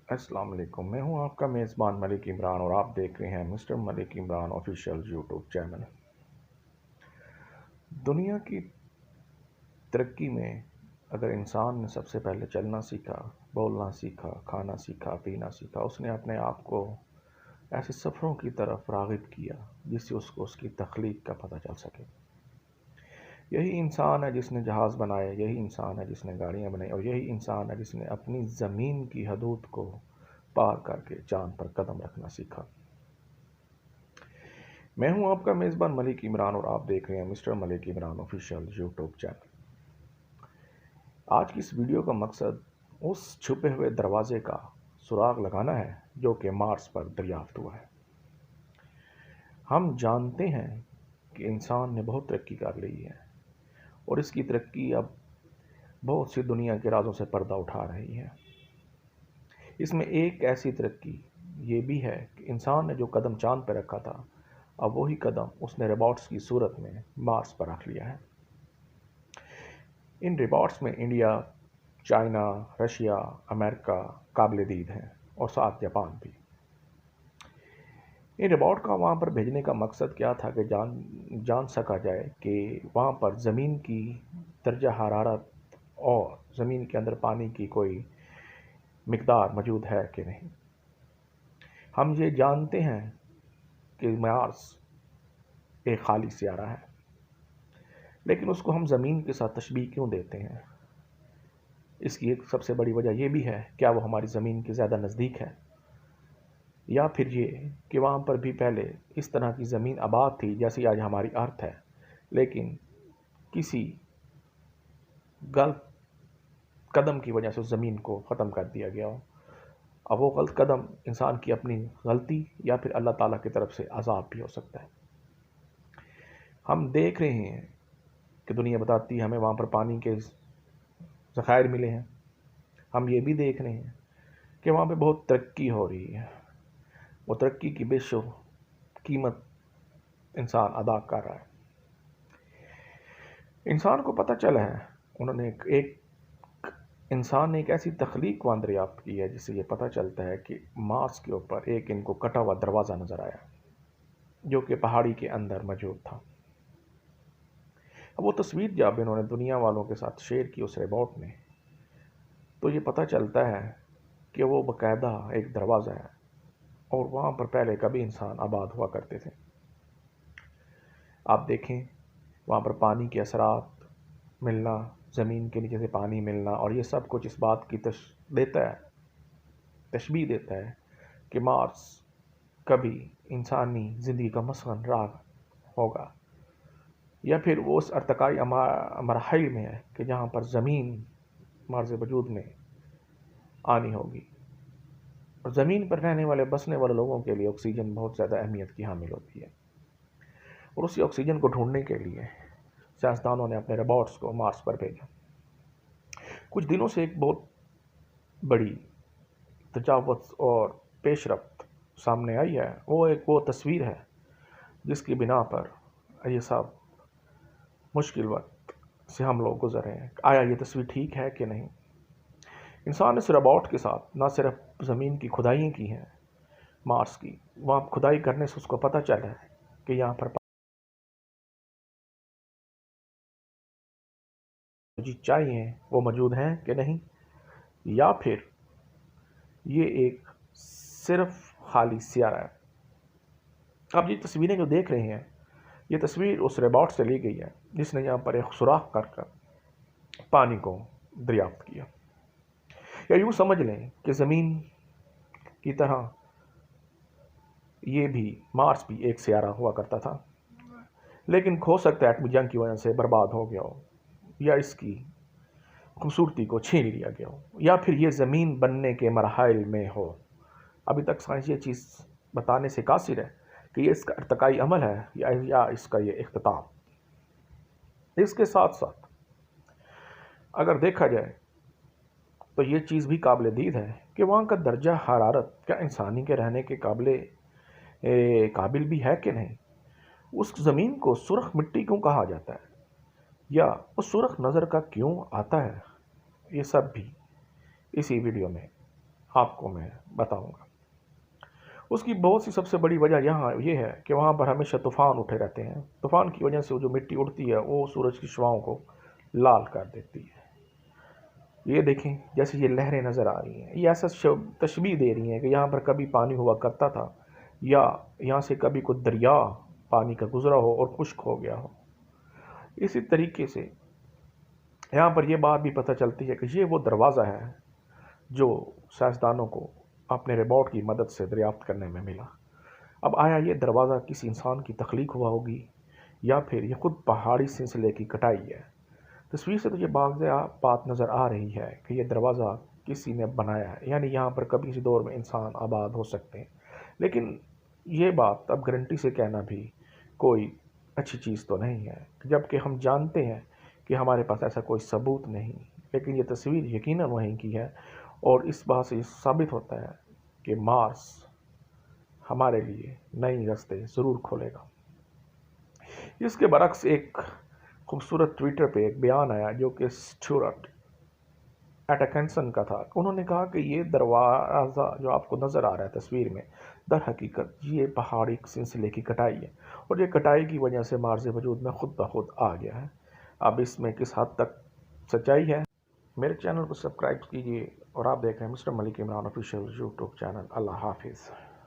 अस्सलाम वालेकुम। मैं हूं आपका मेज़बान मलिक इमरान और आप देख रहे हैं mister Malik Imran official YouTube channel. दुनिया की तरक्की में अगर इंसान ने सबसे पहले चलना सीखा, बोलना सीखा, खाना सीखा, पीना सीखा, उसने अपने आप को ऐसे सफ़रों की तरफ राग़िब किया जिससे उसको उसकी तख्लीक का पता चल सके। यही इंसान है जिसने जहाज़ बनाए, यही इंसान है जिसने गाड़ियाँ बनाई और यही इंसान है जिसने अपनी ज़मीन की हदूद को पार करके चाँद पर कदम रखना सीखा। मैं हूं आपका मेज़बान मलिक इमरान और आप देख रहे हैं mister Malik Imran official YouTube channel. आज की इस वीडियो का मकसद उस छुपे हुए दरवाजे का सुराग लगाना है जो कि मार्स पर दरियाफ्त हुआ है। हम जानते हैं कि इंसान ने बहुत तरक्की कर ली है और इसकी तरक्की अब बहुत सी दुनिया के राजों से पर्दा उठा रही है। इसमें एक ऐसी तरक्की ये भी है कि इंसान ने जो कदम चांद पर रखा था, अब वही कदम उसने रोबोट्स की सूरत में मार्स पर रख लिया है। इन रोबोट्स में इंडिया, चाइना, रशिया, अमेरिका काबिल-ए-दीद हैं और साथ जापान भी। इन रोबोट का वहाँ पर भेजने का मकसद क्या था कि जान सका जाए कि वहाँ पर ज़मीन की दर्जा हरारत और ज़मीन के अंदर पानी की कोई मिकदार मौजूद है कि नहीं। हम ये जानते हैं कि मार्स एक खाली सियारा है, लेकिन उसको हम ज़मीन के साथ तशबीह क्यों देते हैं? इसकी एक सबसे बड़ी वजह यह भी है, क्या वो हमारी ज़मीन के ज़्यादा नज़दीक है, या फिर ये कि वहाँ पर भी पहले इस तरह की ज़मीन आबाद थी जैसी आज हमारी अर्थ है, लेकिन किसी गलत कदम की वजह से उस ज़मीन को ख़त्म कर दिया गया हो। अब वो गलत कदम इंसान की अपनी गलती या फिर अल्लाह ताला की तरफ से अज़ाब भी हो सकता है। हम देख रहे हैं कि दुनिया बताती है हमें वहाँ पर पानी के ज़खायर मिले हैं। हम ये भी देख रहे हैं कि वहाँ पे बहुत तरक्की हो रही है। वो तरक्की की बेशुमार कीमत इंसान अदा कर रहा है। इंसान को पता चला है, उन्होंने एक इंसान ने एक ऐसी तख्लीक वहाँ दरियाफ्त की है जिससे ये पता चलता है कि मार्स के ऊपर एक इनको कटा हुआ दरवाज़ा नज़र आया जो कि पहाड़ी के अंदर मौजूद था। अब वो तस्वीर जब इन्होंने दुनिया वालों के साथ शेयर की उस रोबोट ने, तो ये पता चलता है कि वो बाकायदा एक दरवाज़ा है और वहाँ पर पहले कभी इंसान आबाद हुआ करते थे। आप देखें वहाँ पर पानी के असरात मिलना, ज़मीन के नीचे से पानी मिलना, और ये सब कुछ इस बात की तशबीह देता है कि मार्स कभी इंसानी ज़िंदगी का मस्कन रहा होगा, या फिर वो उस अर्तकाई मराहिल में है कि जहाँ पर ज़मीन मार्ज़ वजूद में आनी होगी। और ज़मीन पर रहने वाले बसने वाले लोगों के लिए ऑक्सीजन बहुत ज़्यादा अहमियत की हामिल होती है, और उसी ऑक्सीजन को ढूंढने के लिए साइंसदानों ने अपने रोबोट्स को मार्स पर भेजा। कुछ दिनों से एक बहुत बड़ी तजावुज़ और पेशरफ्त सामने आई है। वो तस्वीर है जिसकी बिना पर ये सब मुश्किल वक्त से हम लोग गुजर रहे हैं। आया ये तस्वीर ठीक है कि नहीं? इंसान ने इस रोबोट के साथ न सिर्फ ज़मीन की खुदाइयाँ की हैं, मार्स की वहाँ खुदाई करने से उसको पता चला है कि यहाँ पर जी चाहिए वो मौजूद हैं कि नहीं, या फिर ये एक सिर्फ खाली सियारा है। आप ये तस्वीरें जो देख रहे हैं, ये तस्वीर उस रोबोट से ली गई है जिसने यहाँ पर एक सुराख कर पानी को दरियाफ्त किया। या यूँ समझ लें कि ज़मीन की तरह ये भी मार्स भी एक सियारा हुआ करता था, लेकिन हो सकता है एटमी जंग की वजह से बर्बाद हो गया हो, या इसकी खूबसूरती को छीन लिया गया हो, या फिर ये ज़मीन बनने के मराहिल में हो। अभी तक साइंस ये चीज़ बताने से कासिर है कि ये इसका इर्तिकाई अमल है या इसका ये इख्तिताम। इसके साथ साथ अगर देखा जाए तो ये चीज़ भी काबिल-ए-दीद है कि वहाँ का दर्जा हरारत क्या इंसानी के रहने के काबिल भी है कि नहीं। उस ज़मीन को सुर्ख मिट्टी क्यों कहा जाता है, या उस सुर्ख नज़र का क्यों आता है, ये सब भी इसी वीडियो में آپ کو میں بتاؤں گا۔ اس کی بہت سی سب سے بڑی وجہ یہاں یہ ہے کہ وہاں پر ہمیشہ طوفان اٹھے رہتے ہیں۔ طوفان کی وجہ سے وہ جو مٹی اڑتی ہے وہ سورج کی شعاؤں کو لال کر دیتی ہے۔ یہ دیکھیں جیسے یہ لہریں نظر آ رہی ہیں، یہ ایسا تشبیہ دے رہی ہیں کہ یہاں پر کبھی پانی ہوا کرتا تھا، یا یہاں سے کبھی کوئی دریا پانی کا گزرا ہو اور خشک ہو گیا ہو۔ اسی طریقے سے یہاں پر یہ بات بھی پتہ چلتی ہے کہ یہ وہ دروازہ ہے جو سائنسدانوں کو اپنے روبوٹ کی مدد سے دریافت کرنے میں ملا۔ اب آیا یہ دروازہ کسی انسان کی تخلیق ہوا ہوگی یا پھر یہ خود پہاڑی سلسلے کی کٹائی ہے؟ تصویر سے تو یہ باضابطہ بات نظر آ رہی ہے کہ یہ دروازہ کسی نے بنایا ہے، یعنی یہاں پر کبھی کسی دور میں انسان آباد ہو سکتے ہیں۔ لیکن یہ بات اب گارنٹی سے کہنا بھی کوئی اچھی چیز تو نہیں ہے، جبکہ ہم جانتے ہیں کہ ہمارے پاس ایسا کوئی ثبوت نہیں، لیکن یہ تصویر یقیناً وہیں کی ہے، اور اس بات سے یہ ثابت ہوتا ہے کہ مارس ہمارے لیے نئی راستے ضرور کھولے گا۔ اس کے برعکس ایک خوبصورت ٹویٹر پہ ایک بیان آیا جو کہ اسٹیورٹ ایٹکنسن کا تھا۔ انہوں نے کہا کہ یہ دروازہ جو آپ کو نظر آ رہا ہے تصویر میں، در حقیقت یہ پہاڑی سلسلے کی کٹائی ہے، اور یہ کٹائی کی وجہ سے مارز وجود میں خود بخود آ گیا ہے۔ اب اس میں کس حد تک سچائی ہے؟ میرے چینل کو سبسکرائب کیجیے، اور آپ دیکھ رہے ہیں مسٹر ملک عمران آفیشیل یوٹیوب چینل۔ اللہ حافظ۔